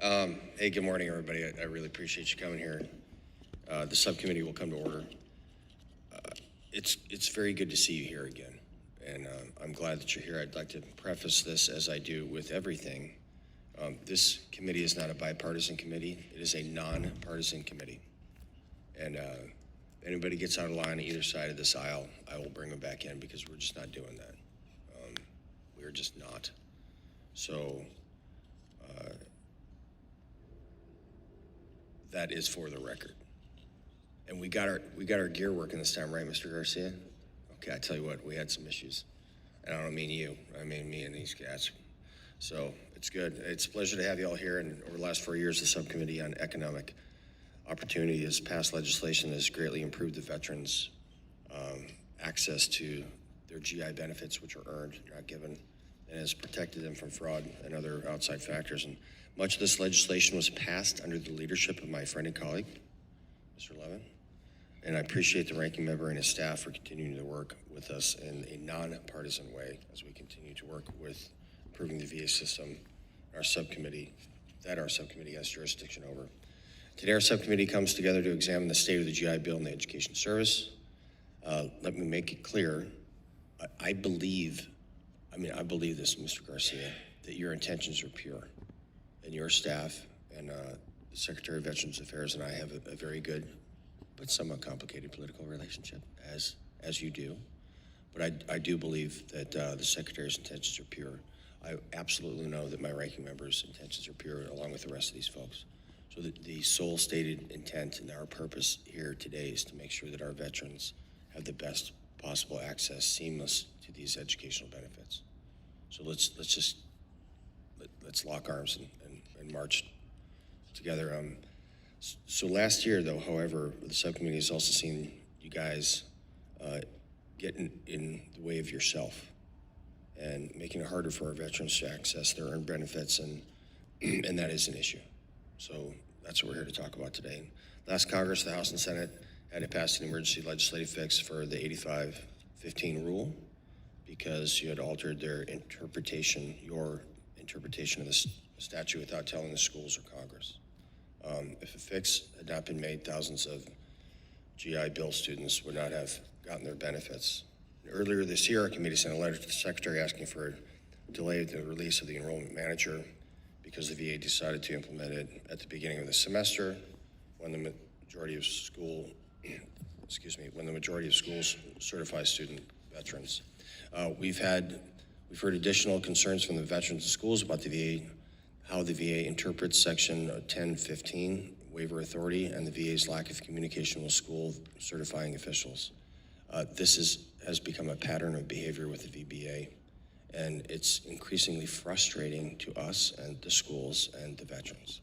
Hey, good morning, everybody. I really appreciate you coming here. The subcommittee will come to order. It's very good to see you here again, and I'm glad that you're here. I'd like to preface this, as I do with everything. This committee is not a bipartisan committee. It is a non-partisan committee. And if anybody gets out of line on either side of this aisle, I will bring them back in, because we're just not doing that. We're just not. So that is for the record. And we got our gear working this time, right, Mr. Garcia? Okay, I tell you what, we had some issues. And I don't mean you, I mean me and these guys. So it's good. It's a pleasure to have you all here. And over the last 4 years, the Subcommittee on Economic Opportunity has passed legislation that has greatly improved the veterans' access to their GI benefits, which are earned, not given, and has protected them from fraud and other outside factors. And much of this legislation was passed under the leadership of my friend and colleague, Mr. Levin. And I appreciate the ranking member and his staff for continuing to work with us in a non-partisan way as we continue to work with improving the VA system, our subcommittee has jurisdiction over. Today, our subcommittee comes together to examine the state of the GI Bill and the Education Service. Let me make it clear, I believe this, Mr. Garcia, that your intentions are pure, and your staff and the Secretary of Veterans Affairs and I have a very good but somewhat complicated political relationship, as you do. But I do believe that the Secretary's intentions are pure. I absolutely know that my ranking member's intentions are pure, along with the rest of these folks. So the sole stated intent and our purpose here today is to make sure that our veterans have the best possible access, seamless, to these educational benefits. So let's lock arms and march together. So last year, though, however, the subcommittee has also seen you guys get in the way of yourself and making it harder for our veterans to access their earned benefits, and that is an issue. So that's what we're here to talk about today. Last Congress, the House and Senate had to pass an emergency legislative fix for the 85-15 rule, because you had altered your interpretation of the statute without telling the schools or Congress. If a fix had not been made, thousands of GI Bill students would not have gotten their benefits. Earlier this year, our committee sent a letter to the Secretary asking for a delay of the release of the enrollment manager, because the VA decided to implement it at the beginning of the semester when the majority of schools certify student veterans. We've heard additional concerns from the veterans and schools about the VA, how the VA interprets Section 1015 waiver authority, and the VA's lack of communication with school certifying officials. This has become a pattern of behavior with the VBA, and it's increasingly frustrating to us and the schools and the veterans.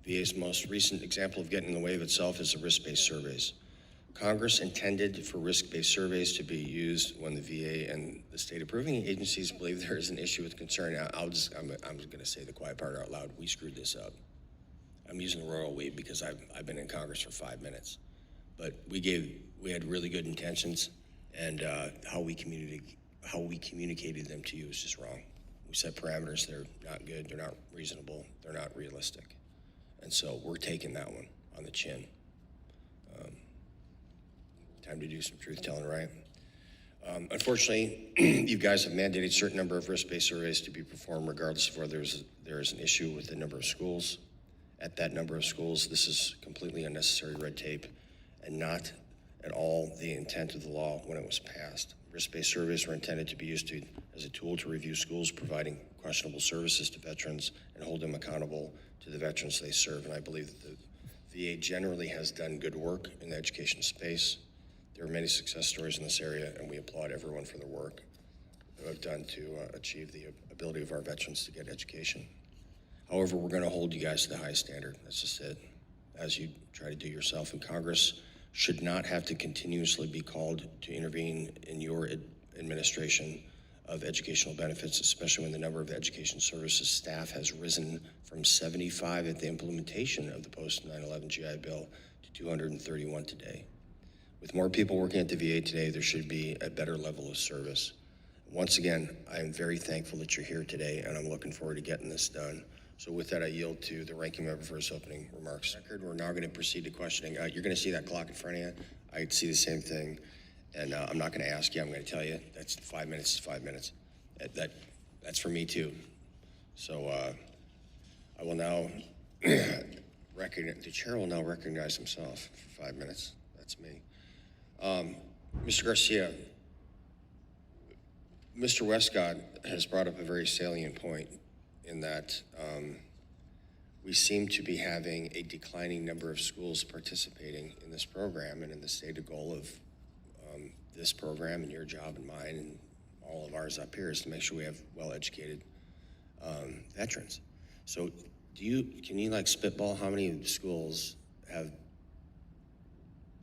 VA's most recent example of getting in the way of itself is the risk-based surveys. Congress intended for risk-based surveys to be used when the VA and the state approving agencies believe there is an issue with concern. I'm just gonna say the quiet part out loud. We screwed this up. I'm using the royal we because I've been in Congress for 5 minutes. But we had really good intentions, and how we communicated them to you is just wrong. We set parameters, they're not good, they're not reasonable, they're not realistic. And so we're taking that one on the chin. Time to do some truth telling, right? Unfortunately, you guys have mandated a certain number of risk-based surveys to be performed regardless of whether there is an issue with the number of schools. At that number of schools, this is completely unnecessary red tape and not at all the intent of the law when it was passed. Risk-based surveys were intended to be used as a tool to review schools providing questionable services to veterans and hold them accountable to the veterans they serve. And I believe that the VA generally has done good work in the education space. There are many success stories in this area, and we applaud everyone for their work that have done to achieve the ability of our veterans to get education. However, we're going to hold you guys to the highest standard. That's just it, as you try to do yourself. And Congress should not have to continuously be called to intervene in your administration of educational benefits, especially when the number of education services staff has risen from 75 at the implementation of the post-9/11 GI Bill to 231 today. With more people working at the VA today, there should be a better level of service. Once again, I am very thankful that you're here today, and I'm looking forward to getting this done So with that, I yield to the ranking member for his opening remarks. We're now going to proceed to questioning. You're going to see that clock in front of you. I see the same thing. And I'm not going to ask you, I'm going to tell you, that's 5 minutes is 5 minutes. That's for me too. So I will now, the chair will now recognize himself for 5 minutes. That's me. Mr. Garcia, Mr. Westcott has brought up a very salient point in that we seem to be having a declining number of schools participating in this program, and in the stated goal of this program and your job and mine and all of ours up here is to make sure we have well-educated veterans. So can you like spitball how many schools have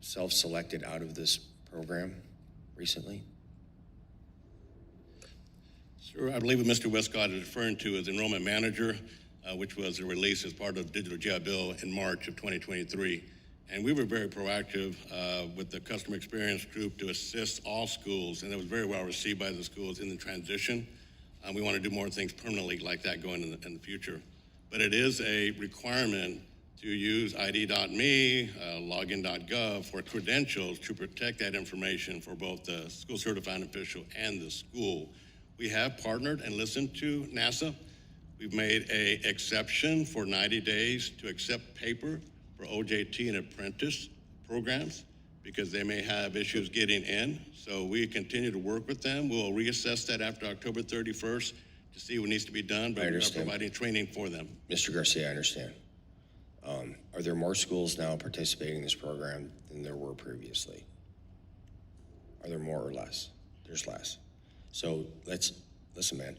self-selected out of this program recently? Sure, I believe what Mr. Westcott is referring to is Enrollment Manager, which was released as part of the Digital Jail Bill in March of 2023. And we were very proactive with the customer experience group to assist all schools, and it was very well received by the schools in the transition. We want to do more things permanently like that going in the future. But it is a requirement to use ID.me, login.gov for credentials to protect that information for both the school certifying official and the school. We have partnered and listened to NASA. We've made an exception for 90 days to accept paper for OJT and apprentice programs because they may have issues getting in. So we continue to work with them. We'll reassess that after October 31st to see what needs to be done, but we're providing training for them. Mr. Garcia, I understand. Are there more schools now participating in this program than there were previously? Are there more or less? There's less. So listen, man.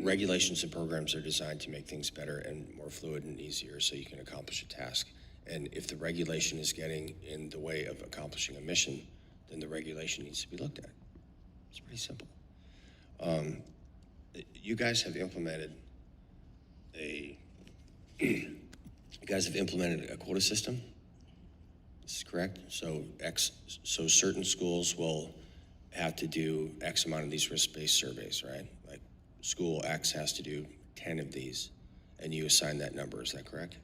Regulations and programs are designed to make things better and more fluid and easier so you can accomplish a task. And if the regulation is getting in the way of accomplishing a mission, then the regulation needs to be looked at. It's pretty simple. You guys have implemented a quota system. This is correct. So certain schools will have to do X amount of these risk-based surveys, right? Like school X has to do 10 of these, and you assign that number. Is that correct?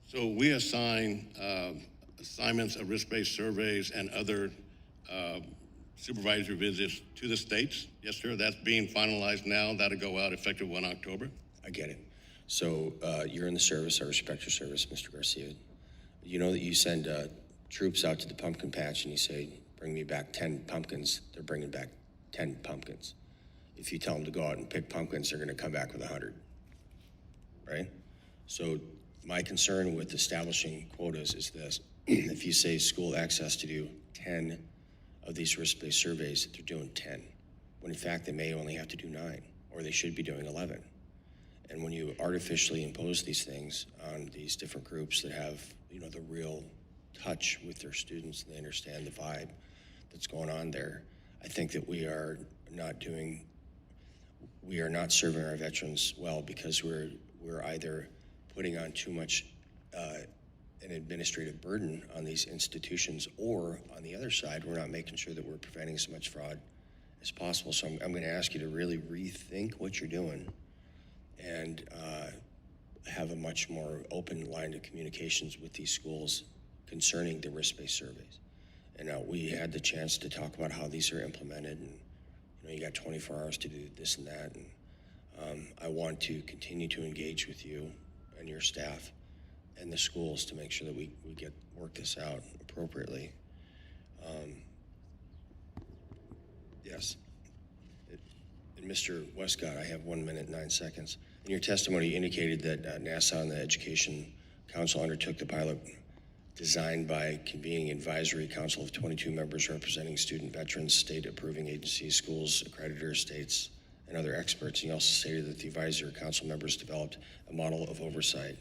So we assign assignments of risk-based surveys and other supervisory visits to the states. Yes, sir, that's being finalized now. That'll go out effective 1 October. I get it. So you're in the service. I respect your service, Mr. Garcia. You know that you send troops out to the pumpkin patch and you say, bring me back 10 pumpkins. They're bringing back 10 pumpkins. If you tell them to go out and pick pumpkins, they're going to come back with 100, right? So my concern with establishing quotas is this. If you say school X has to do 10 of these risk-based surveys, they're doing 10, when in fact they may only have to do 9, or they should be doing 11. And when you artificially impose these things on these different groups that have, the real touch with their students, and they understand the vibe that's going on there, I think that we are not serving our veterans well because we're either putting on too much an administrative burden on these institutions, or on the other side, we're not making sure that we're preventing as much fraud as possible. So I'm going to ask you to really rethink what you're doing and have a much more open line of communications with these schools concerning the risk-based surveys. And we had the chance to talk about how these are implemented, and you got 24 hours to do this and that. And I want to continue to engage with you and your staff and the schools to make sure that we work this out appropriately. Yes. And Mr. Westcott, I have 1 minute, 9 seconds. In your testimony, you indicated that NASA and the Education Council undertook the pilot designed by convening an advisory council of 22 members representing student veterans, state approving agencies, schools, accreditors, states, and other experts. And you also stated that the advisory council members developed a model of oversight.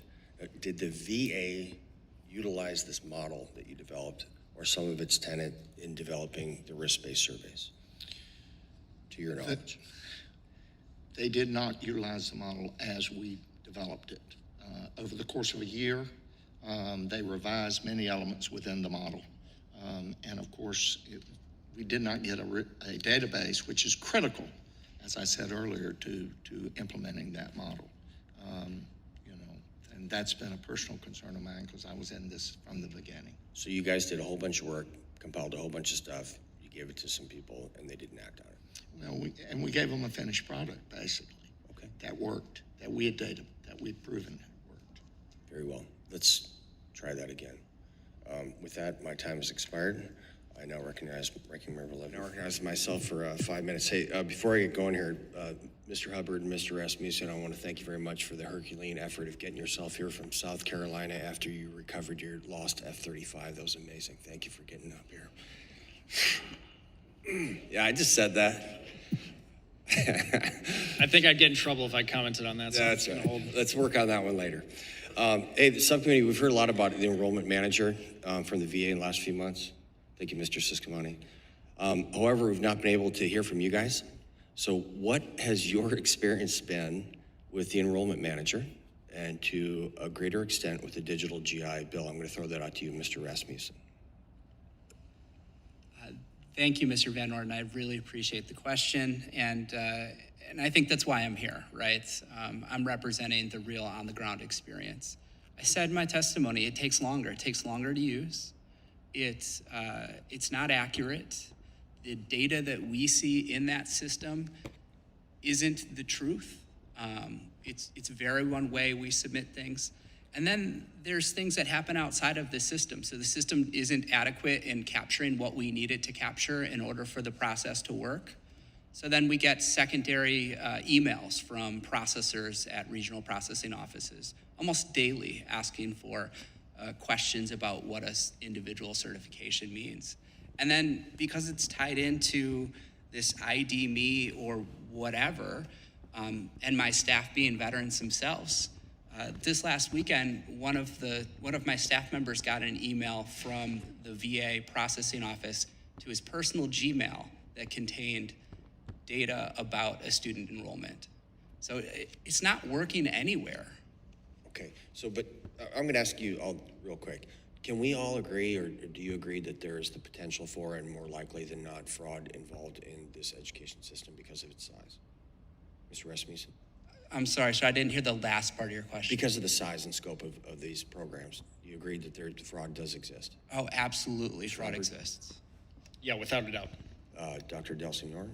Did the VA utilize this model that you developed, or some of its tenet, in developing the risk-based surveys, to your knowledge? They did not utilize the model as we developed it. Over the course of a year, they revised many elements within the model. And of course, we did not get a database, which is critical as I said earlier, to implementing that model. You know, and that's been a personal concern of mine because I was in this from the beginning. So you guys did a whole bunch of work, compiled a whole bunch of stuff, you gave it to some people, and they didn't act on it. Well, we gave them a finished product, basically. Okay. That worked, that we had data, that we'd proven worked. Very well. Let's try that again. With that, my time has expired. I now recognize Ranking Member Levin. I now recognize myself for 5 minutes. Hey, before I get going here, Mr. Hubbard and Mr. Rasmussen, I want to thank you very much for the Herculean effort of getting yourself here from South Carolina after you recovered your lost F-35. That was amazing. Thank you for getting up here. Yeah, I just said that. I think I'd get in trouble if I commented on that. So That's right. Let's work on that one later. Hey, the subcommittee, we've heard a lot about the enrollment manager from the VA in the last few months. Thank you, Mr. Subcommittee. However, we've not been able to hear from you guys. So what has your experience been with the enrollment manager and to a greater extent with the digital GI Bill? I'm going to throw that out to you, Mr. Rasmussen. Thank you, Mr. Van Orden. I really appreciate the question, and I think that's why I'm here, right? I'm representing the real on-the-ground experience. I said in my testimony, it takes longer. It takes longer to use. It's not accurate. The data that we see in that system isn't the truth. It's very one way we submit things. And then there's things that happen outside of the system. So the system isn't adequate in capturing what we need it to capture in order for the process to work. So then we get secondary emails from processors at regional processing offices almost daily asking for questions about what an individual certification means. And then because it's tied into this ID me or whatever, and my staff being veterans themselves, this last weekend, one of my staff members got an email from the VA processing office to his personal Gmail that contained data about a student enrollment. So it's not working anywhere. Okay, so, but I'm going to ask you all real quick. Can we all agree, or do you agree that there is the potential for, and more likely than not, fraud involved in this education system because of its size? Mr. Rasmussen? I'm sorry, so I didn't hear the last part of your question. Because of the size and scope of these programs, do you agree that the fraud does exist? Oh, absolutely, fraud Robert? exists. yeah, without a doubt. Dr. Delsignor?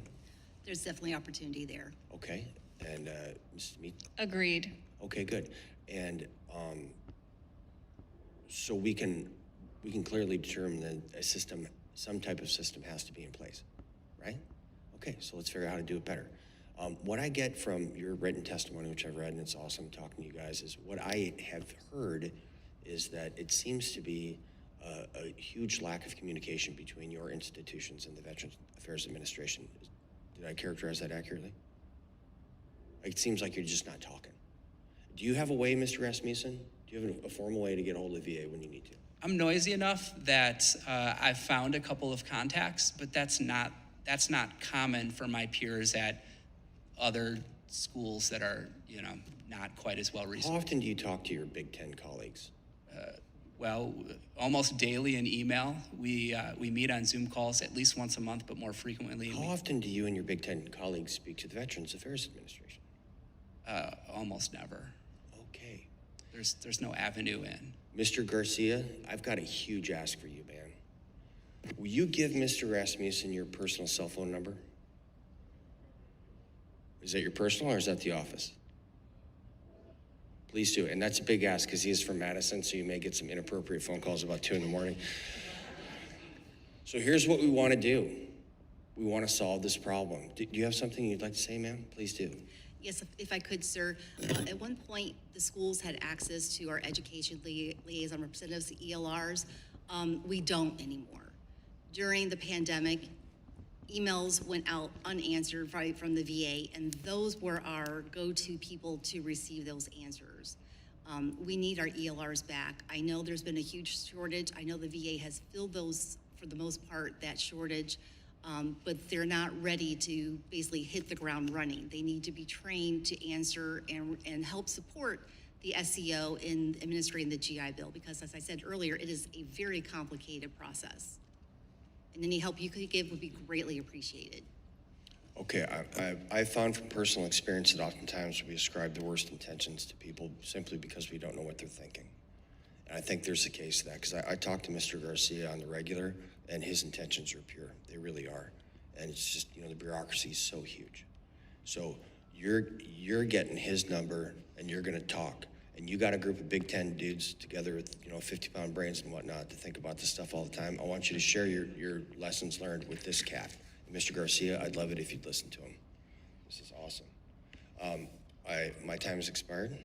There's definitely opportunity there. Okay, and Mrs. Mead? Agreed. Okay, good. And so we can clearly determine that a system, some type of system has to be in place, right? Okay, so let's figure out how to do it better. What I get from your written testimony, which I've read, and it's awesome talking to you guys, is what I have heard is that it seems to be a huge lack of communication between your institutions and the Veterans Affairs Administration. Did I characterize that accurately? It seems like you're just not talking. Do you have a way, Mr. Rasmussen? Do you have a formal way to get a hold of the VA when you need to? I'm noisy enough that I've found a couple of contacts, but that's not common for my peers at other schools that are, not quite as well How resourced. often do you talk to your Big Ten colleagues? Well, almost daily in email. We meet on Zoom calls at least once a month, but more frequently. How often do you and your Big Ten colleagues speak to the Veterans Affairs Administration? Almost never. Okay. There's no avenue in. Mr. Garcia, I've got a huge ask for you, man. Will you give Mr. Rasmussen your personal cell phone number? Is that your personal or is that the office? Please do. And that's a big ask because he is from Madison, so you may get some inappropriate phone calls about 2 in the morning. So here's what we want to do. We want to solve this problem. Do you have something you'd like to say, ma'am? Please do. Yes, if I could, sir. At one point, the schools had access to our education liaison representatives, the ELRs. We don't anymore. During the pandemic, emails went out unanswered right from the VA, and those were our go-to people to receive those answers. We need our ELRs back. I know there's been a huge shortage. I know the VA has filled those, for the most part, that shortage, but they're not ready to basically hit the ground running. They need to be trained to answer and help support the SEO in administering the GI Bill, because as I said earlier, it is a very complicated process. And any help you could give would be greatly appreciated. Okay, I found from personal experience that oftentimes we ascribe the worst intentions to people simply because we don't know what they're thinking. And I think there's a case of that, because I talk to Mr. Garcia on the regular, and his intentions are pure. They really are. And it's just, the bureaucracy is so huge. So you're getting his number, and you're gonna talk. And you got a group of Big Ten dudes together with, 50-pound brains and whatnot to think about this stuff all the time. I want you to share your lessons learned with this cat. And Mr. Garcia, I'd love it if you'd listen to him. This is awesome. My time has expired.